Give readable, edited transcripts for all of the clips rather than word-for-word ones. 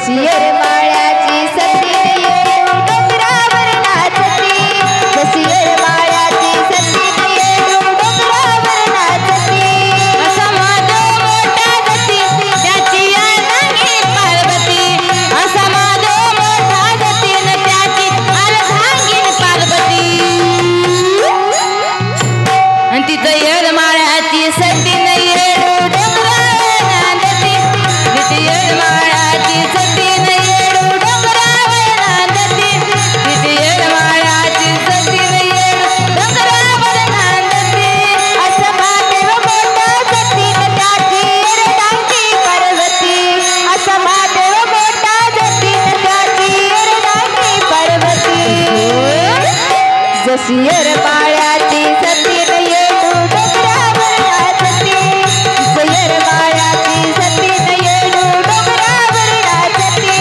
जशी येरमाळ्याची सती येडू डोंगरावर नाचती, जशी येरमाळ्याची सती येडू डोंगरावर नाचती। असा माधव मोठा जती त्याची अर्धांगी पार्वती, असा माधव मोठा जती त्याची अर्धांगी पार्वती। आणि तिथं येरमाळ्याची सती येडू डोंगरावर नाचती, तिथे येरमाळ्याची सती येडू डोंगरावर नाचती, तिथे येरमाळ्याची सती येडू डोंगरावर नाचती। असं महादेव मोठा जती त्याची अर्धांगी पार्वती, असं महादेव मोठा जती त्याची अर्धांगी पार्वती। जशी येरमाळ्याची सती येडू डोंगरावर नाचती, जशी येरमाळ्याची सती येडू डोंगरावर नाचती।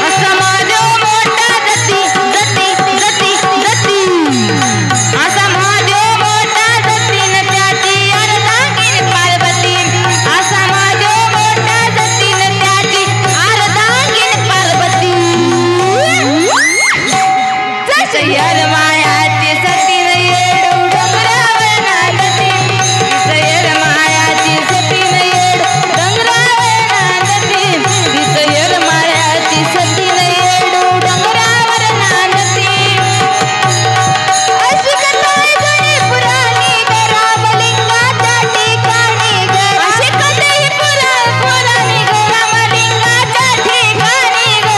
असा महादेव मोठा जती जती जती जती, असा महादेव मोठा जती त्याची अर्धांगी पार्वती, असा महादेव मोठा जती त्याची अर्धांगी पार्वती। जशी येरमाळ्याची सती येडू डोंगरावर नाचती, तिथं येरमाळ्याची सती येडू डोंगरावर नाचती, तिथं येरमाळ्याची सती येडू डोंगरावर नाचती। अशी कथा आहे जुनी पुराणी ग रामलिंगाच्या ठिकाणी ग, अशी कथा ही पुराणी ग रामलिंगाच्या ठिकाणी ग,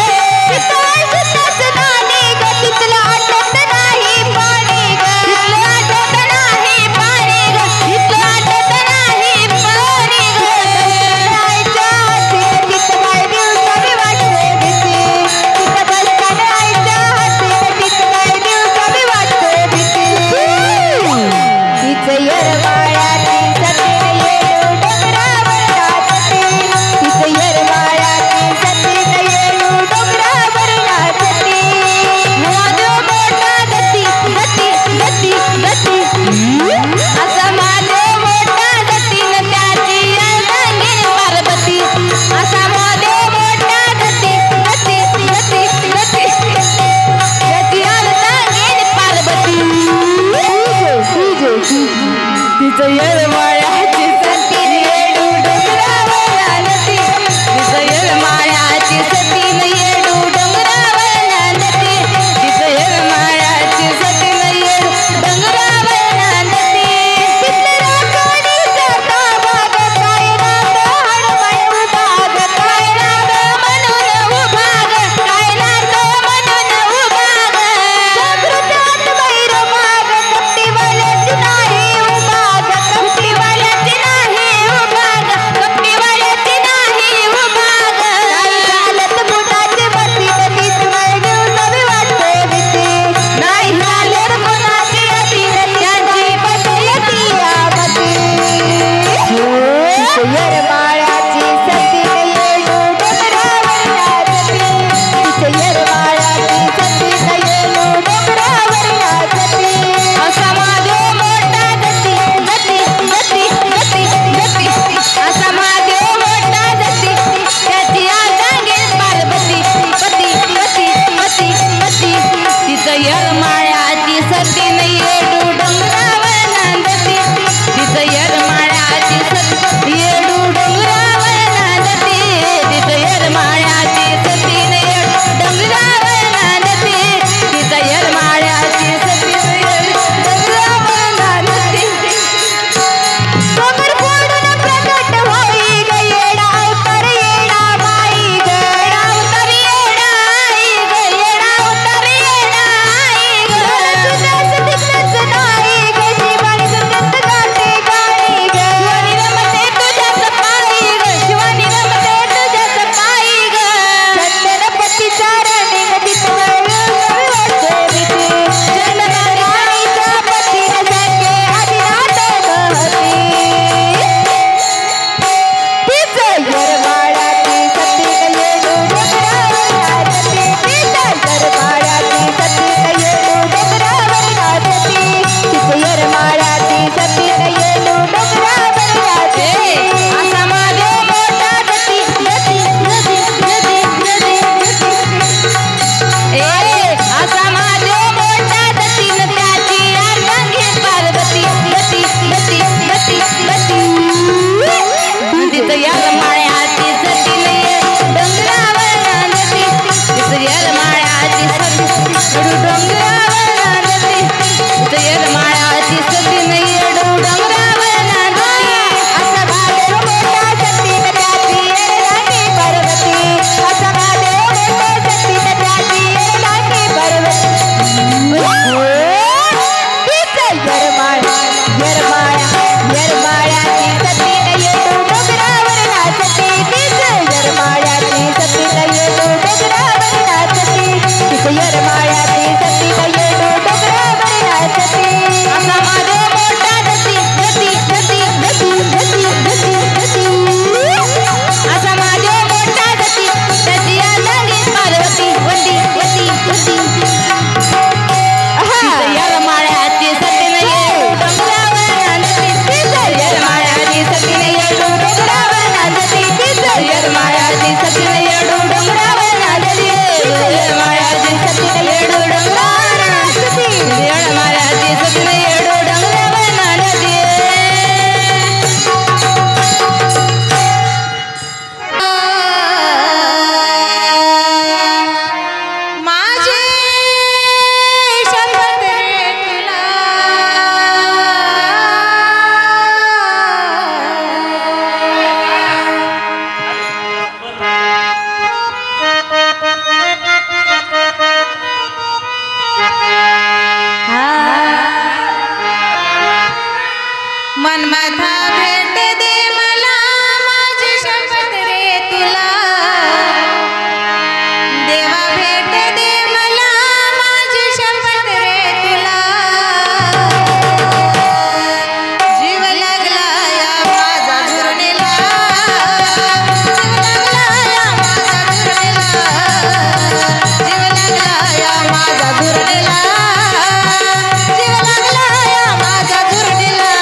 तिथं आयुष्याच नाणी ग, तिथलं आटत नाही पाणी ग, तिथलं आटत नाही पाणी ग, तिथलं आटत नाही पाणी ग। आईच्या हाती तिथं काय दिवसावी वाटते भीती, तिथं दसकान आईच्या हाती तिथं काय दिवसावी वाटते भीती। तिचं येरमाळ्याची सती येडू डोंगरावर नाचती, तिचं येरमाळ्याची सती येडू डोंगरावर नाचती। महादेव मोठा जती जती जती जती, असा महादेव मोठा जती त्याची अर्धांगी पार्वती, असा महादेव मोठा जती जती जती जती त्याची अर्धांगी पार्वती। तिचं येरमाळ्याची सती येडू डोंगरावर नाचती, तिचं येरमाळ्याची सती येडू डोंगरावर नाचती, तिचं येरमाळ्याची सती येडू डोंगरावर नाचती। तिथलं राखणीचा ताबा ग, कायनात हनुमान उभा ग, कायनात म्हणून उभा ग, कायनात म्हणून उभा ग, जागृत आत बाहेर माग, कपटीवाल्याची नाही उभा ग, कपटीवाल्याची येरमाळ्याची सतीन येडू डोंगरावर नाचती तीच येरमाळ्याची सतीन येडू डोंगरावर नाचती तीच येरमाळ्याची सतीन येडू डोंगरावर नाचती असा माझा मोठा धती धती धती धती धती धती धती असा माझा मोठा धती त्याची आंधळी पार्वती वंदी वंदी वंदी येरमाळ्याची सतीन येडू डोंगरावर नाचती तीच येरमाळ्याची सतीन येडू डोंगरावर नाचती तीच येरमाळ्याची सतीन येडू डोंगरावर नाचती येरमाळ्याची सतीन येडू डोंगरावर नाचती येरमाळ्याची सतीन येडू डोंगरावर नाचती माझे शपथ रे तुला मनमथा भेट दे मला माझी शपथ रे तुला देवा भेट दे मला माझी शपथ रे तुला जीव लागला या माझा झुरणीला जीव लागला या माझा झुरणीला जीव लागला या माझा झुरणीला जीव लागला या माझा झुरणीला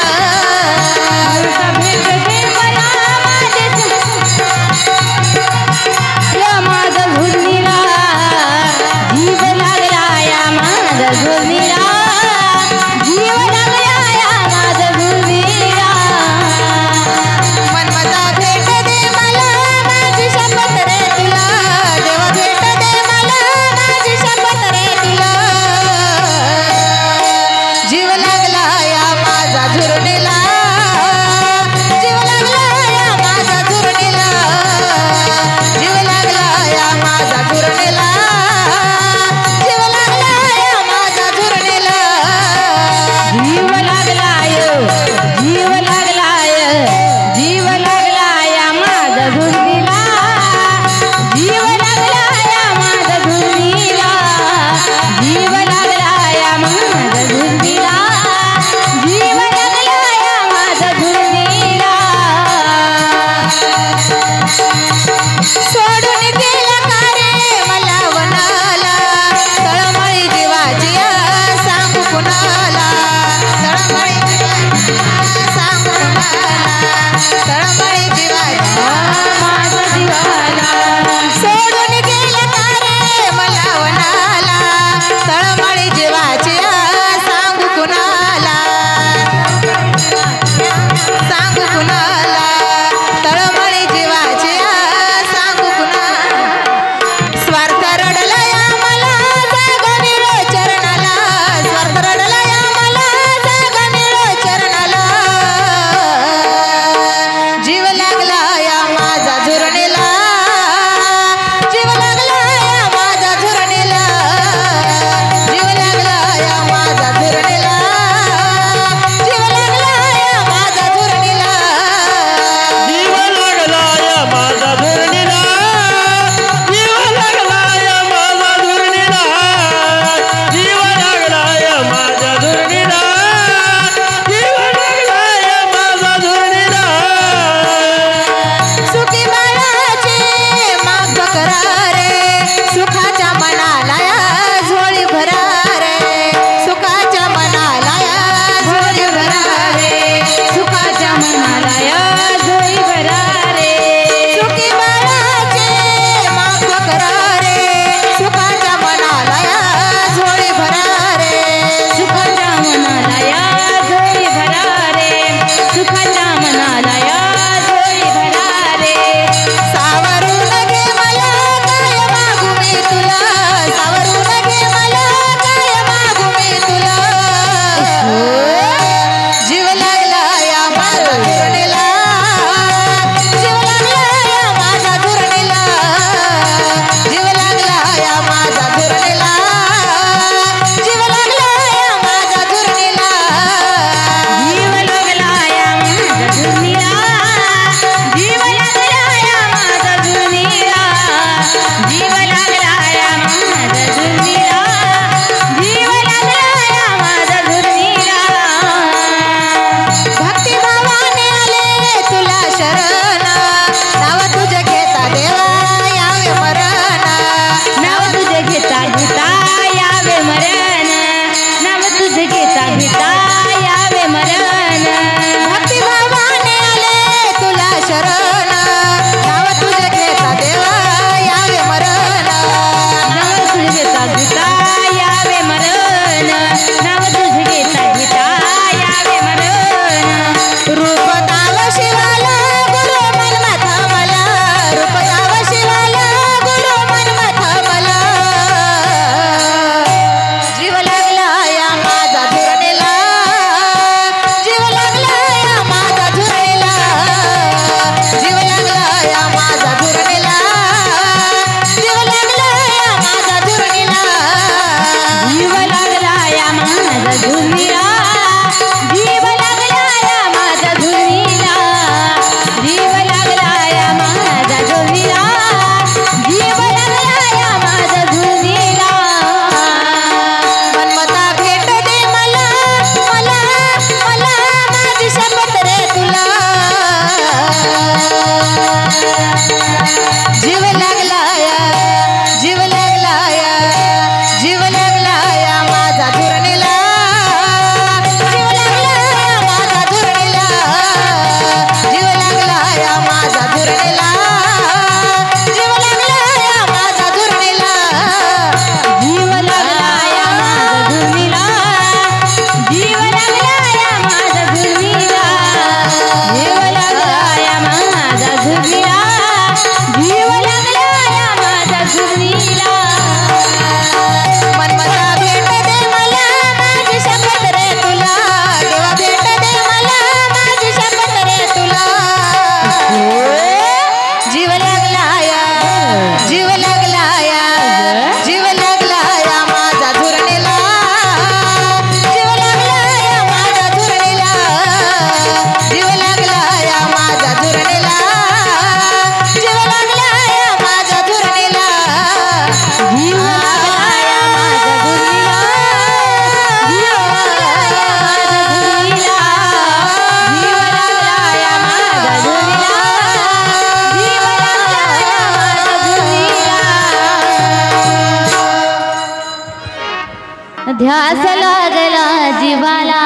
ध्यास लागला जीवाला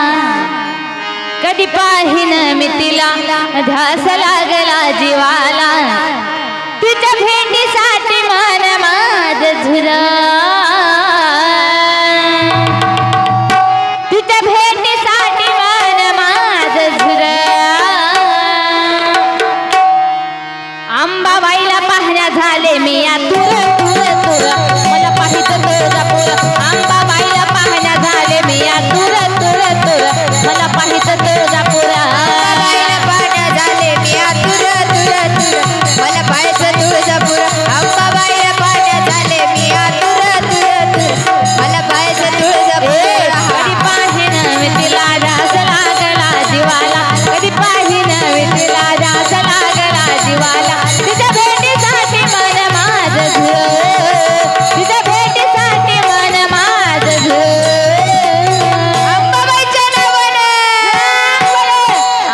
कधी पाहिन मी तिला ध्यास लागला जीवाला तुझ्या भेटीसाठी मन माझं झुला तुझ्या भेटीसाठी मन माझं झुला अंबाबाईला पाहण्या झाले मी या तुर तुर तुर मला पाहिजे तुळजापूर अंबाबाईला पाहण्या झाले मी या तुर तुर तुर मला पाहिजे तुळजापूर अंबाबाईला पाहण्या झाले मी या तुर तुर तुर मला पाहिजे तुळजापूर अंबाबाईला पाहण्या झाले मी या तुर तुर तुर मला पाहिजे तुळजापूर कधी पाहिन मी तिला ध्यास लागला जीवाला कधी पाहिन मी तिला ध्यास लागला जीवाला तुझ्या भेटीसाठी मन माझं झुरं तुझ्या भेटीसाठी मन माझं झुरं अंबाबाईच्या नावानं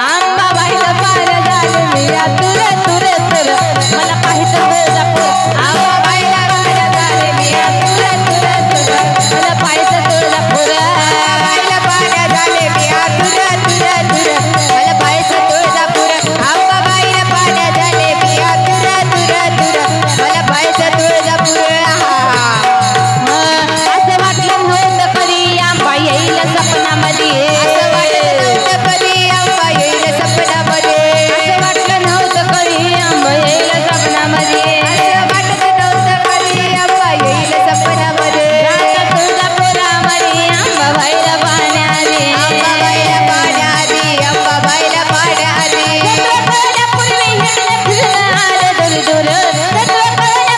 अंबाबाईला पार झालं मी या तुर तुर तुर मला पाहिजे तुळजापूर अंबाबाईला पार झाले मी या तुर तुर तुर मला पाहिजे तुळजापूर अंबाबाईला पाहण्या झाले मी या तुर तुर तुर मला पाहिजे तुळजापूर अंबाबाईला पाहण्या झाले मी या तुर तुर तुर मला पाहिजे तुळजापूर असं वाटलं नव्हतं कधी आंबा येईल सपनामध्ये असं वाटलं नव्हतं कधी अंबा येईल सपनामध्ये असं वाटलं नव्हतं कधी आंबा येईल सपनामध्ये असं वाटत नव्हतं कधी अंबा येईल सपनामध्ये रात तुळजापुरामध्ये अंबाबाईला पाहण्याआली अंबाबाईला पाहण्या आली अंबाबाईला पाहण्या आली पूर्वी हिंडणं फिरणं आलं दूर दूर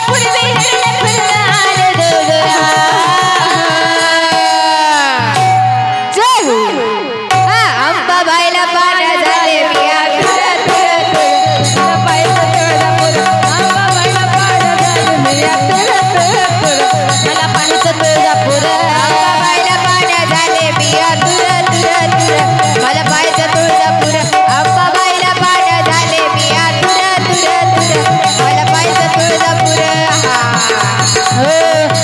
पूर्वी हिंडणं फिरणं आलं दूर जय हो अंबाबाईला पाहण्या झाले मी या तुर तुर तुर पाहिजे तुळजापूर अंबाबाईला पाहण्या झाले मी या तुर तुर तुर मला पाहिजे तुळजापूर अंबाबाईला पाहण्या झाले मी या तुर तुर तुर मला पाहिजे तुळजापूर अंबाबाईला पाहण्या झाले मी या तुर तुर तुर मला पाहिजे तुळजापूर हो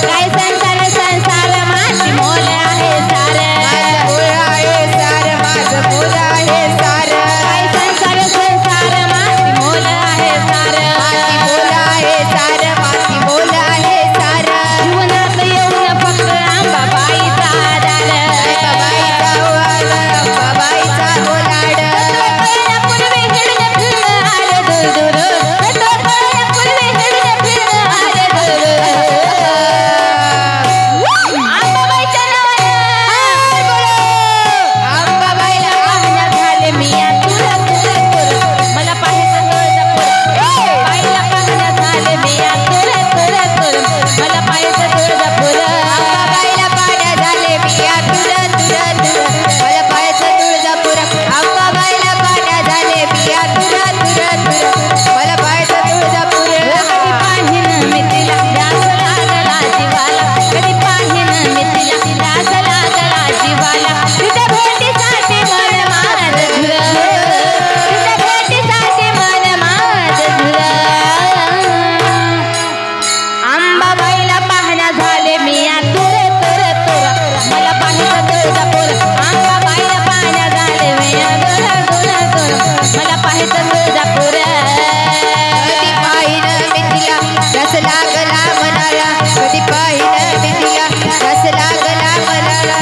काय संसार संसार माझी मोल आहे सार माझं मूळ आहे सार माझं मूळ आहे सार काय संसार संसार माझी मोल आहे सार माती बोल आहे सार माती बोल आहे सार जीवनात येऊन फक्त अंबाबाईचा आधार अंबाबाईचा ओवाळ अंबाबाईचा ओलाड पूर्वी हिंडणं फिरणं आलं दूर दूर पूर्वी हिंडणं फिरणं आलं दूर अंबाबाईच्या नावानं अंबाबाईला पाहण्या झाले मी या तुर तुर तुर मला पाहिजे तुळजापूर बाईला पाहण्या झाले मी या तुर तुर तुर मला पाहिजे तुळजापूर अंबाबाईला पाहण्या झाले मी या तुर तुर तुर मला पाहिजे तुळजापूर अंबाबाईला पाहण्या झाले मी या तुर तुर तुर मला पाहिजे तुळजापूर कधी पाहिन मी तिला ध्यास लागला जीवाला कधी पाहिन मी तिला ध्यास लागला जीवाला तुझ्या भेटीसाठी मन माझं झुरं तुझ्या भेटीसाठी मन माझं झुरं अंबाबाईला पाहण्या झाले मी या तुर तुर तुर मला पाहिजे तुळजापूर अंबाबाईला पाहण्या झाले मी या तुर तुर तुर मला पाहिजे तुळजापूर कधी पाहिन मी तिला रस लागला मनाला कधी पाहिन मी तिला रस लागला मनाला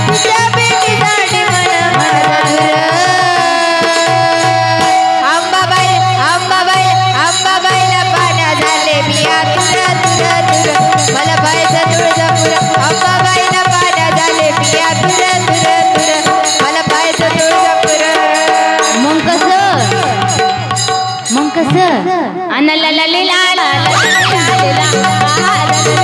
तुझ्या भेटीसाठी मन माझं अंबाबाई अंबाबाई अंबाबाईला पाहण्या झाले मी या तुर तुर तुर मला पाहिजे तुळजापूर अंबाबाईला पाहण्या झाले मी या तुर तुर तुर मला पाहिजे तुळजापूर मग कसं अन ला ला ली ला ला ला ला ला ला ला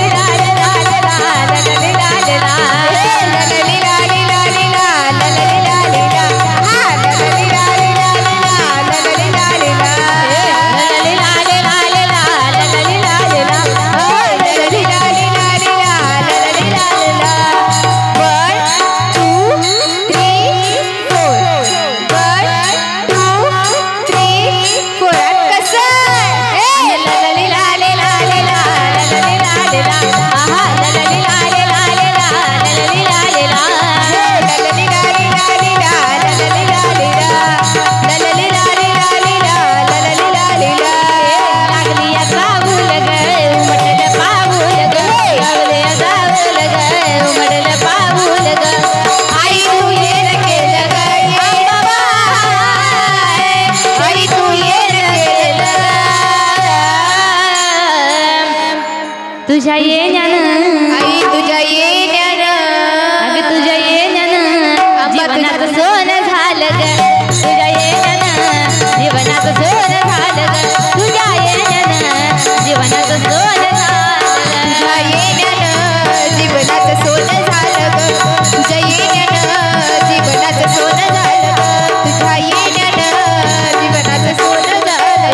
येण्यानं आई तुझ्या येण्यानं अगं तुझ्या येण्यानं जीवनाचं सोनं झालं ग तुझ्या येण्यानं जीवनाचं सोनं झालं ग तुझ्या येण्यानं जीवनाचं सोनं झालं तुझ्या येण्यानं जीवनाचं सोनं झालं ग तुझ्या येण्यानं जीवनाचं सोनं झालं ग तुझ्या येण्यानं जीवनाचं सोनं झालं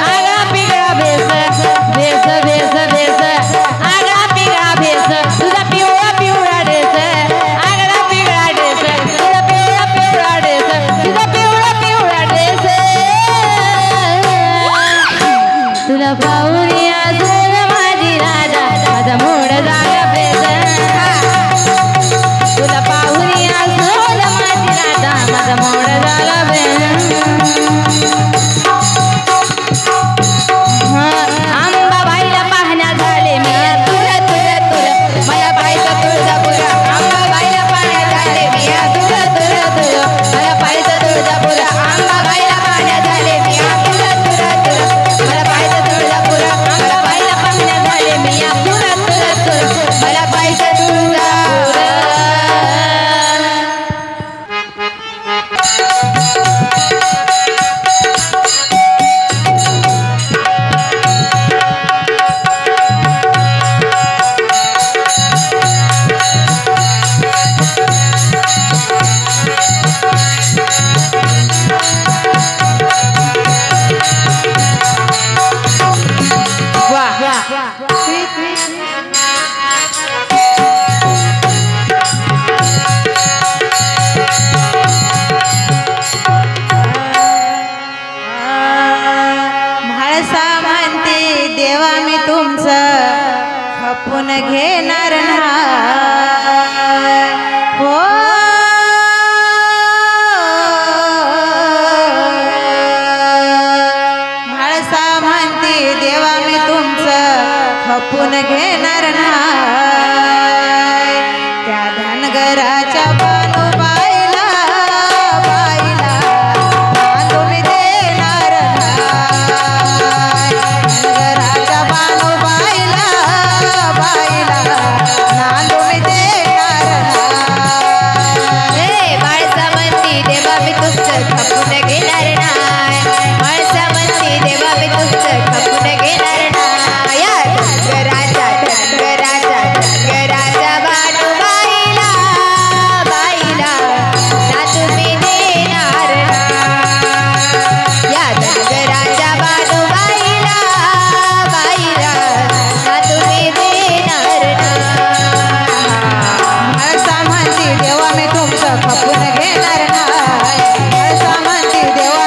आगळा पिगळा भेस भेस भेस भेस आगळा पिगळा भेस तुझा पिवळा पिवळा ड्रेस आगळा पिगळा ड्रेस तुझा पिवळा पिवळा ड्रेस तुझा पिवळा पिवळा ड्रेस तुला पाहून अजून माझी राजा माझा मोड झाला बेस तुला पाहून अजून माझी राजा माझा मोड झाला बेस अंबाबाईला पाहण्या झाले मी तुला तुला तुला मला पाहिजे तुळजापुरा अंबाबाईला पाहण्या झाले मी तुला तुला तुला मला पाहिजे तुळजापुरा अंबाबाईला पाहण्या झाले मी तुला तुला तुला मला पाहिजे तुळजापुरा अंबाबाईला पाहण्या झाले मी तुला तुला तुला मला पाहिजे तुळजापुरा म्हाळसा म्हणते देवा मी तुमचं खपून घेणार नाही हो म्हाळसा म्हणते देवा मी तुमचं खपून घेणार नाही त्या धनगराच्या बानुबाईला बाईला बांधून देणार नाही धनगराच्या बानुबाईला बाईला बांधून देणार हे माळसा म्हणती देवा मी तुमचं खपून घेणार नाही माळसा म्हणती देवा मी तुमचं खपून घेणार नाही या धनगराजा धनगराजा धनगराजा बानुबाईला बाईला ना तुम्ही देणार नाही या धनगराजा बानुबाईला बाईला ना तुम्ही देणार नाही म्हाळसा म्हणती देवा मी तुमचं खपून घेणार नाही म्हाळसा म्हणती देवा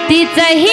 तिचही